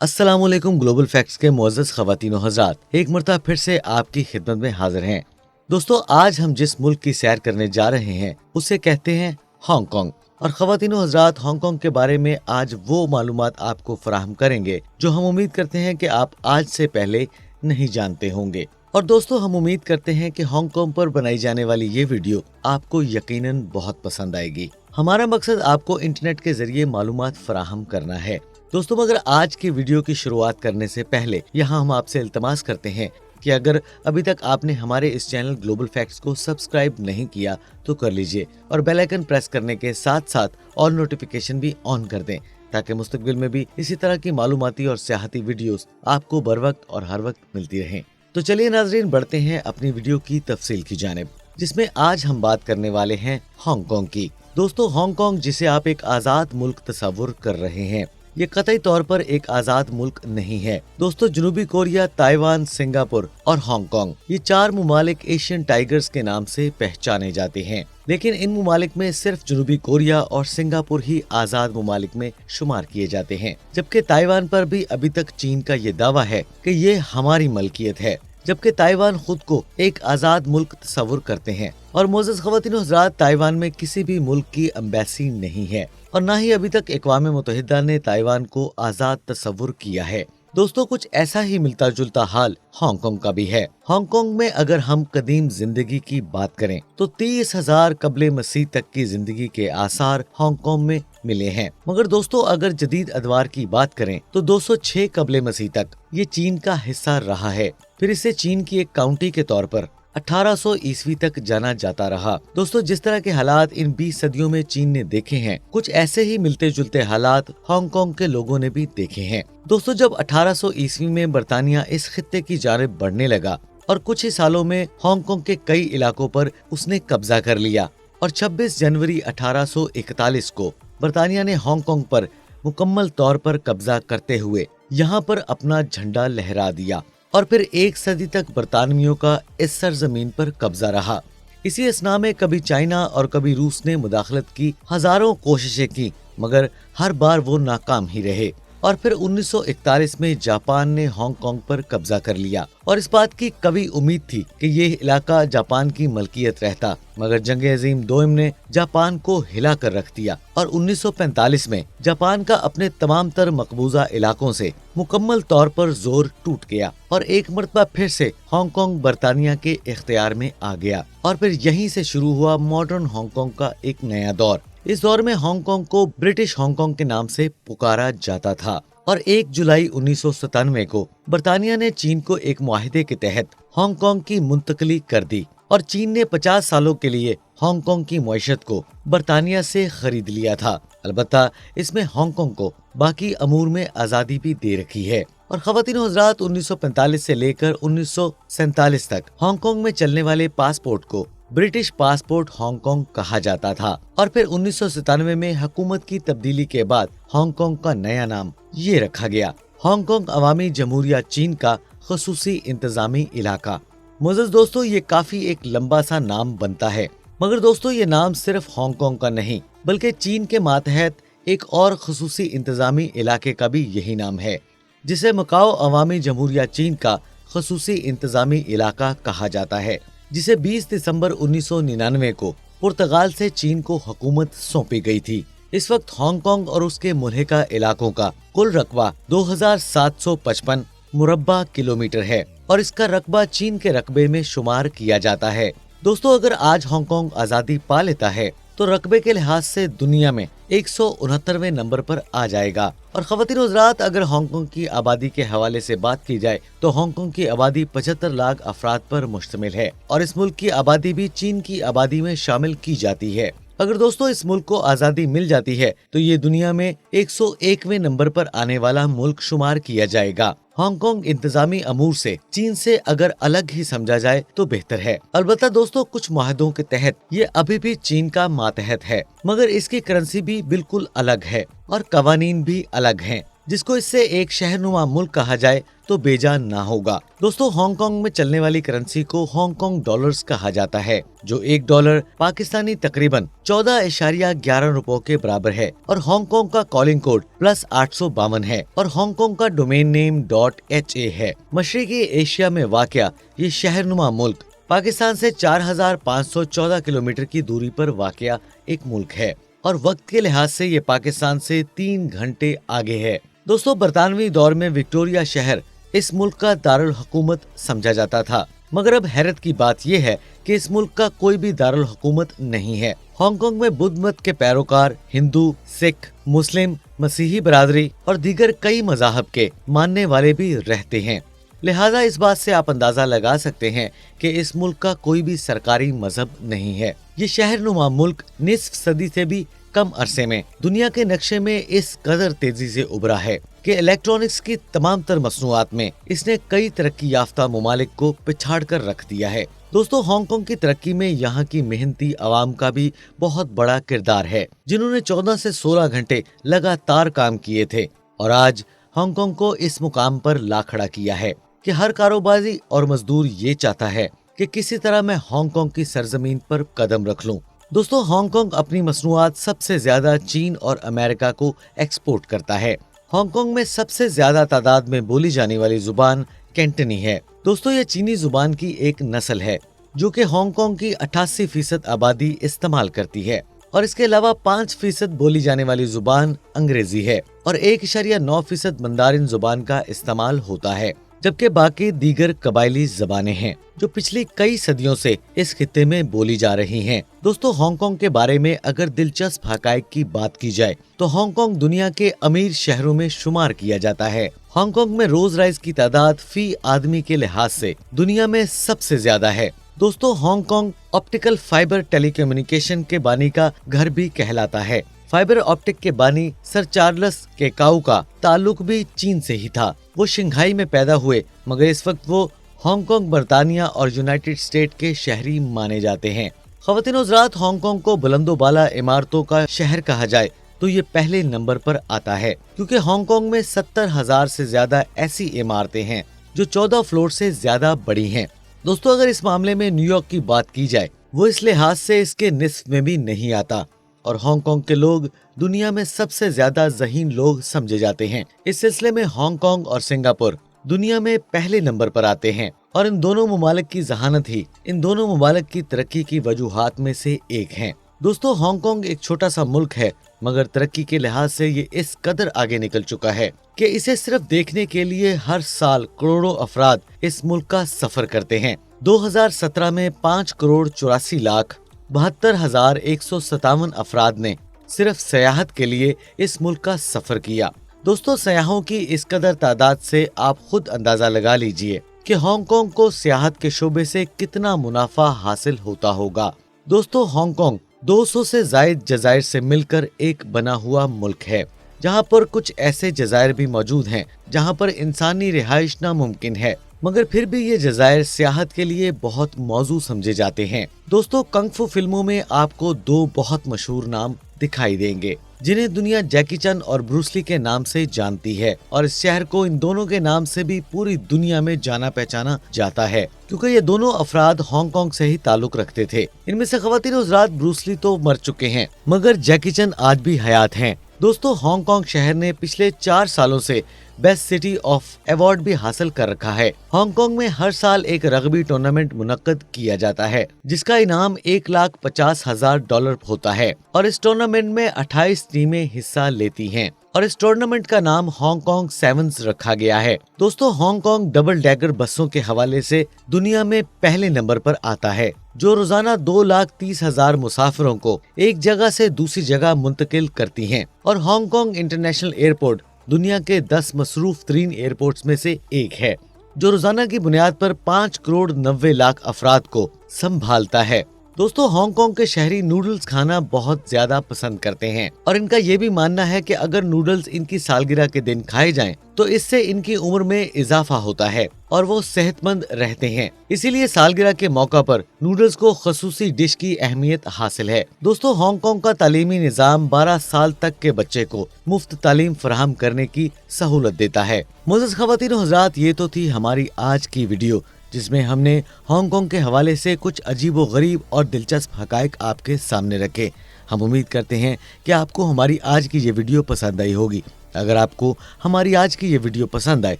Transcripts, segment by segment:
अस्सलामुअलैकुम। Global facts के मुअज़्ज़ज़ ख़वातीन व हज़रात, एक मरतबा फिर से आपकी खिदमत में हाजिर हैं। दोस्तों, आज हम जिस मुल्क की सैर करने जा रहे हैं उसे कहते हैं हांगकांग। और ख़वातीन व हज़रात, हांगकांग के बारे में आज वो मालूमात आपको फराहम करेंगे जो हम उम्मीद करते हैं कि आप आज से पहले नहीं जानते होंगे। और दोस्तों, हम उम्मीद करते हैं कि हांगकांग पर बनाई जाने वाली ये वीडियो आपको यकीनन बहुत पसंद आएगी। हमारा मकसद आपको इंटरनेट के जरिए मालूमात फराहम करना है। दोस्तों, मगर आज की वीडियो की शुरुआत करने से पहले यहाँ हम आपसे इल्तमास करते हैं कि अगर अभी तक आपने हमारे इस चैनल ग्लोबल फैक्ट्स को सब्सक्राइब नहीं किया तो कर लीजिए और बेल आइकन प्रेस करने के साथ साथ ऑल नोटिफिकेशन भी ऑन कर दें, ताकि मुस्तकबिल में भी इसी तरह की मालूमाती और सियाहती वीडियोस आपको बर वक्त और हर वक्त मिलती रहें। तो चलिए नाजरीन, बढ़ते हैं अपनी वीडियो की तफसील की जानिब, जिसमें आज हम बात करने वाले हैं हांगकांग की। दोस्तों, हांगकांग जिसे आप एक आजाद मुल्क तस्वुर कर रहे हैं, ये कतई तौर पर एक आजाद मुल्क नहीं है। दोस्तों, जनूबी कोरिया, ताइवान, सिंगापुर और हांगकांग, ये चार मुमालिक एशियन टाइगर्स के नाम से पहचाने जाते हैं। लेकिन इन मुमालिक में सिर्फ जनूबी कोरिया और सिंगापुर ही आजाद मुमालिक में शुमार किए जाते हैं, जबकि ताइवान पर भी अभी तक चीन का ये दावा है कि ये हमारी मलकियत है, जबकि ताइवान खुद को एक आजाद मुल्क तस्वुर करते हैं। और मोअज़्ज़ज़ ख़वातीन व हज़रात, ताइवान में किसी भी मुल्क की एम्बेसी नहीं है और न ही अभी तक अक़वाम मुत्तहिदा ने ताइवान को आजाद तस्वुर किया है। दोस्तों, कुछ ऐसा ही मिलता जुलता हाल हांगकांग का भी है। हांगकांग में अगर हम कदीम जिंदगी की बात करें तो 30,000 कबले मसीह तक की जिंदगी के आसार हांगकांग में मिले हैं। मगर दोस्तों, अगर जदीद अदवार की बात करें तो 206 कबले मसीह तक ये चीन का हिस्सा रहा है। फिर इसे चीन की एक काउंटी के तौर पर 1800 ईस्वी तक जाना जाता रहा। दोस्तों, जिस तरह के हालात इन 20 सदियों में चीन ने देखे हैं, कुछ ऐसे ही मिलते जुलते हालात हांगकांग के लोगों ने भी देखे हैं। दोस्तों, जब 1800 ईस्वी में बरतानिया इस खित्ते की जानिब बढ़ने लगा और कुछ ही सालों में हांगकांग के कई इलाकों पर उसने कब्जा कर लिया और 26 जनवरी 1841 को बरतानिया ने हांगकांग पर मुकम्मल तौर पर कब्जा करते हुए यहाँ पर अपना झंडा लहरा दिया और फिर एक सदी तक बरतानवियों का इस सरजमीन पर कब्जा रहा। इसी असना में कभी चाइना और कभी रूस ने मुदाखलत की हजारों कोशिशें की, मगर हर बार वो नाकाम ही रहे। और फिर 1941 में जापान ने हांगकांग पर कब्जा कर लिया और इस बात की कभी उम्मीद थी कि ये इलाका जापान की मलकियत रहता, मगर जंग अजीम दोम ने जापान को हिला कर रख दिया और 1945 में जापान का अपने तमाम तर मकबूजा इलाकों से मुकम्मल तौर पर जोर टूट गया और एक मरतबा फिर से हांगकांग बरतानिया के इख्तियार में आ गया। और फिर यहीं से शुरू हुआ मॉडर्न हांगकांग का एक नया दौर। इस दौर में हांगकांग को ब्रिटिश हांगकांग के नाम से पुकारा जाता था और 1 जुलाई 1997 को बरतानिया ने चीन को एक मुआहिदे के तहत हांगकांग की मुंतकली कर दी और चीन ने 50 सालों के लिए हांगकांग की मईशत को बरतानिया से खरीद लिया था। अलबत्ता इसमें हांगकांग को बाकी अमूर में आजादी भी दे रखी है। और ख़वातीन व हज़रात, 1945 से लेकर 1947 तक हांगकांग में चलने वाले पासपोर्ट को ब्रिटिश पासपोर्ट हांगकांग कहा जाता था और फिर 1997 में हुकूमत की तब्दीली के बाद हांगकांग का नया नाम ये रखा गया, हांगकांग अवामी जमहूरिया चीन का खसूसी इंतजामी इलाका। मुअज़्ज़ज़ दोस्तों, ये काफी एक लंबा सा नाम बनता है, मगर दोस्तों ये नाम सिर्फ हांगकांग का नहीं बल्कि चीन के मातहत एक और खसूसी इंतजामी इलाके का भी यही नाम है, जिसे मकाओ अवामी जमहूरिया चीन का खसूसी इंतजामी इलाका कहा जाता है, जिसे 20 दिसंबर 1999 को पुर्तगाल से चीन को हुकूमत सौंपी गई थी। इस वक्त हांगकांग और उसके मुल्हिका इलाकों का कुल रकबा 2755 मुरब्बा किलोमीटर है और इसका रकबा चीन के रकबे में शुमार किया जाता है। दोस्तों, अगर आज हांगकांग आजादी पा लेता है तो रकबे के लिहाज से दुनिया में 169वें नंबर पर आ जाएगा। और ख़वातीन व हज़रात, अगर हांगकांग की आबादी के हवाले से बात की जाए तो हांगकांग की आबादी 75 लाख अफराद पर मुश्तमिल है और इस मुल्क की आबादी भी चीन की आबादी में शामिल की जाती है। अगर दोस्तों इस मुल्क को आजादी मिल जाती है तो ये दुनिया में 101वें नंबर पर आने वाला मुल्क शुमार किया जाएगा। हांगकांग इंतजामी अमूर से चीन से अगर अलग ही समझा जाए तो बेहतर है। अलबत्ता दोस्तों, कुछ मुआहदों के तहत ये अभी भी चीन का मातहत है, मगर इसकी करेंसी भी बिल्कुल अलग है और कवानीन भी अलग हैं। जिसको इससे एक शहरनुमा मुल्क कहा जाए तो बेजान ना होगा। दोस्तों, हांगकांग में चलने वाली करेंसी को हांगकांग डॉलर्स कहा जाता है, जो $1 पाकिस्तानी तकरीबन 14.11 रुपयों के बराबर है। और हांगकांग का कॉलिंग कोड +852 है और हांगकांग का डोमेन नेम .ha है। मशरकी एशिया में वाक़या ये शहरनुमा मुल्क पाकिस्तान से 4514 किलोमीटर की दूरी पर वाक़या एक मुल्क है और वक्त के लिहाज से ये पाकिस्तान से 3 घंटे आगे है। दोस्तों, बरतानवी दौर में विक्टोरिया शहर इस मुल्क का दारुल हुकूमत समझा जाता था, मगर अब हैरत की बात यह है कि इस मुल्क का कोई भी दारुल हुकूमत नहीं है। हांगकांग में बुद्ध मत के पैरोकार हिंदू, सिख, मुस्लिम, मसीही बरादरी और दीगर कई मज़ाहब के मानने वाले भी रहते हैं। लिहाजा इस बात से आप अंदाजा लगा सकते हैं कि इस मुल्क का कोई भी सरकारी मजहब नहीं है। ये शहरनुमा मुल्क निस्फ सदी से भी कम अरसे में दुनिया के नक्शे में इस कदर तेजी से उभरा है कि इलेक्ट्रॉनिक्स की तमाम तर मसनूआत में इसने कई तरक्की याफ्ता ममालिक को पिछाड़ कर रख दिया है। दोस्तों, हांगकांग की तरक्की में यहाँ की मेहनती आवाम का भी बहुत बड़ा किरदार है, जिन्होंने 14 से 16 घंटे लगातार काम किए थे और आज हांगकांग को इस मुकाम पर ला खड़ा किया है कि हर कारोबारी और मजदूर ये चाहता है कि किसी तरह मैं हांगकांग की सरजमीन पर कदम रख लूं। दोस्तों, हांगकांग अपनी मसनूआत सबसे ज्यादा चीन और अमेरिका को एक्सपोर्ट करता है। हांगकांग में सबसे ज्यादा तादाद में बोली जाने वाली जुबान कैंटनी है। दोस्तों, ये चीनी जुबान की एक नस्ल है जो कि हांगकांग की 88% आबादी इस्तेमाल करती है और इसके अलावा 5% बोली जाने वाली जुबान अंग्रेजी है और 1.9% मंदारिन जुबान का इस्तेमाल होता है, जबकि बाकी दीगर कबायली जबानें हैं जो पिछली कई सदियों से इस खित्ते में बोली जा रही हैं। दोस्तों, हांगकांग के बारे में अगर दिलचस्प हकायक की बात की जाए तो हांगकांग दुनिया के अमीर शहरों में शुमार किया जाता है। हांगकांग में रोज राइज की तादाद फी आदमी के लिहाज से दुनिया में सबसे ज्यादा है। दोस्तों, हांगकांग ऑप्टिकल फाइबर टेलीकम्युनिकेशन के बानी का घर भी कहलाता है। फाइबर ऑप्टिक के बानी सर चार्ल्स केकाउ का ताल्लुक भी चीन से ही था। वो शंघाई में पैदा हुए, मगर इस वक्त वो हांगकांग, बर्तानिया और यूनाइटेड स्टेट के शहरी माने जाते हैं। ख़वातीन और हज़रात, हांगकांग को बुलंदोबाला इमारतों का शहर कहा जाए तो ये पहले नंबर पर आता है, क्योंकि हांगकांग में 70,000 से ज्यादा ऐसी इमारतें हैं जो 14 फ्लोर से ज्यादा बड़ी हैं। दोस्तों, अगर इस मामले में न्यूयॉर्क की बात की जाए, वो इस लिहाज से इसके निस्फ में भी नहीं आता और हांगकांग के लोग दुनिया में सबसे ज्यादा ज़हीन लोग समझे जाते हैं। इस सिलसिले में हांगकांग और सिंगापुर दुनिया में पहले नंबर पर आते हैं और इन दोनों ममालिक की जहानत ही इन दोनों ममालिक की तरक्की की वजूहात में से एक है। दोस्तों, हांगकांग एक छोटा सा मुल्क है, मगर तरक्की के लिहाज से ये इस कदर आगे निकल चुका है कि इसे सिर्फ देखने के लिए हर साल करोड़ों अफराद इस मुल्क का सफर करते हैं। 2017 में 5,84,72,157 अफराद ने सिर्फ सयाहत के लिए इस मुल्क का सफर किया। दोस्तों, सयाहों की इस कदर तादाद से आप खुद अंदाजा लगा लीजिए कि हांगकांग को सियाहत के शोबे से कितना मुनाफा हासिल होता होगा। दोस्तों, हांगकांग 200 से जायद जजायर से मिलकर एक बना हुआ मुल्क है, जहां पर कुछ ऐसे जजायर भी मौजूद हैं जहां पर इंसानी रिहाइश नामुमकिन है, मगर फिर भी ये जजायर सियाहत के लिए बहुत मौजू समझे जाते हैं। दोस्तों, कंग फू फिल्मों में आपको 2 बहुत मशहूर नाम दिखाई देंगे, जिन्हें दुनिया जैकी चैन और ब्रूस ली के नाम से जानती है और इस शहर को इन दोनों के नाम से भी पूरी दुनिया में जाना पहचाना जाता है, क्योंकि ये दोनों अफराद हांगकांग से ही ताल्लुक रखते थे। इनमें से ख़वातीन और हज़रात, ब्रूस ली तो मर चुके हैं, मगर जैकी चैन आज भी हयात हैं। दोस्तों, हांगकांग शहर ने पिछले 4 सालों से बेस्ट सिटी ऑफ अवार्ड भी हासिल कर रखा है। हांगकांग में हर साल एक रग्बी टूर्नामेंट मुनक्कद किया जाता है, जिसका इनाम $1,50,000 होता है और इस टूर्नामेंट में 28 टीमें हिस्सा लेती हैं और इस टूर्नामेंट का नाम हांगकांग सेवन्स रखा गया है। दोस्तों, हांगकांग डबल डैगर बसों के हवाले से दुनिया में पहले नंबर पर आता है, जो रोजाना 2,30,000 मुसाफिरों को एक जगह से दूसरी जगह मुंतकिल करती हैं और हांगकांग इंटरनेशनल एयरपोर्ट दुनिया के 10 मसरूफ तरीन एयरपोर्ट्स में से एक है, जो रोजाना की बुनियाद पर 5,90,00,000 अफराद को संभालता है। दोस्तों हांगकांग के शहरी नूडल्स खाना बहुत ज्यादा पसंद करते हैं और इनका ये भी मानना है कि अगर नूडल्स इनकी सालगिरह के दिन खाए जाएं तो इससे इनकी उम्र में इजाफा होता है और वो सेहतमंद रहते हैं। इसीलिए सालगिरह के मौका पर नूडल्स को खसूसी डिश की अहमियत हासिल है। दोस्तों हांगकांग का तालीमी निज़ाम 12 साल तक के बच्चे को मुफ्त तालीम फराहम करने की सहूलत देता है। मोअज़्ज़ज़ ख़वातीन व हज़रात, ये तो थी हमारी आज की वीडियो जिसमें हमने हांगकांग के हवाले से कुछ अजीबो गरीब और दिलचस्प हकायक आपके सामने रखे। हम उम्मीद करते हैं कि आपको हमारी आज की ये वीडियो पसंद आई होगी। अगर आपको हमारी आज की ये वीडियो पसंद आए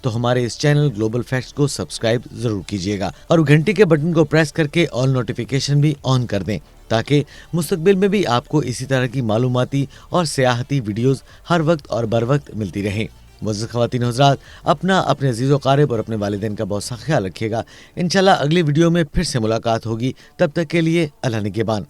तो हमारे इस चैनल ग्लोबल फैक्ट्स को सब्सक्राइब जरूर कीजिएगा और घंटी के बटन को प्रेस करके ऑल नोटिफिकेशन भी ऑन कर दें ताकि मुस्तकबिल में भी आपको इसी तरह की मालूमाती और सियाहती वीडियोस हर वक्त और बर वक्त मिलती रहें। मुअज़्ज़ज़ ख़वातीन व हज़रात, अपना, अपने अज़ीज़ व क़ारिब और अपने वालिदैन का बहुत सा ख्याल रखिएगा। इंशाल्लाह अगली वीडियो में फिर से मुलाकात होगी। तब तक के लिए अल्लाह निगहबान।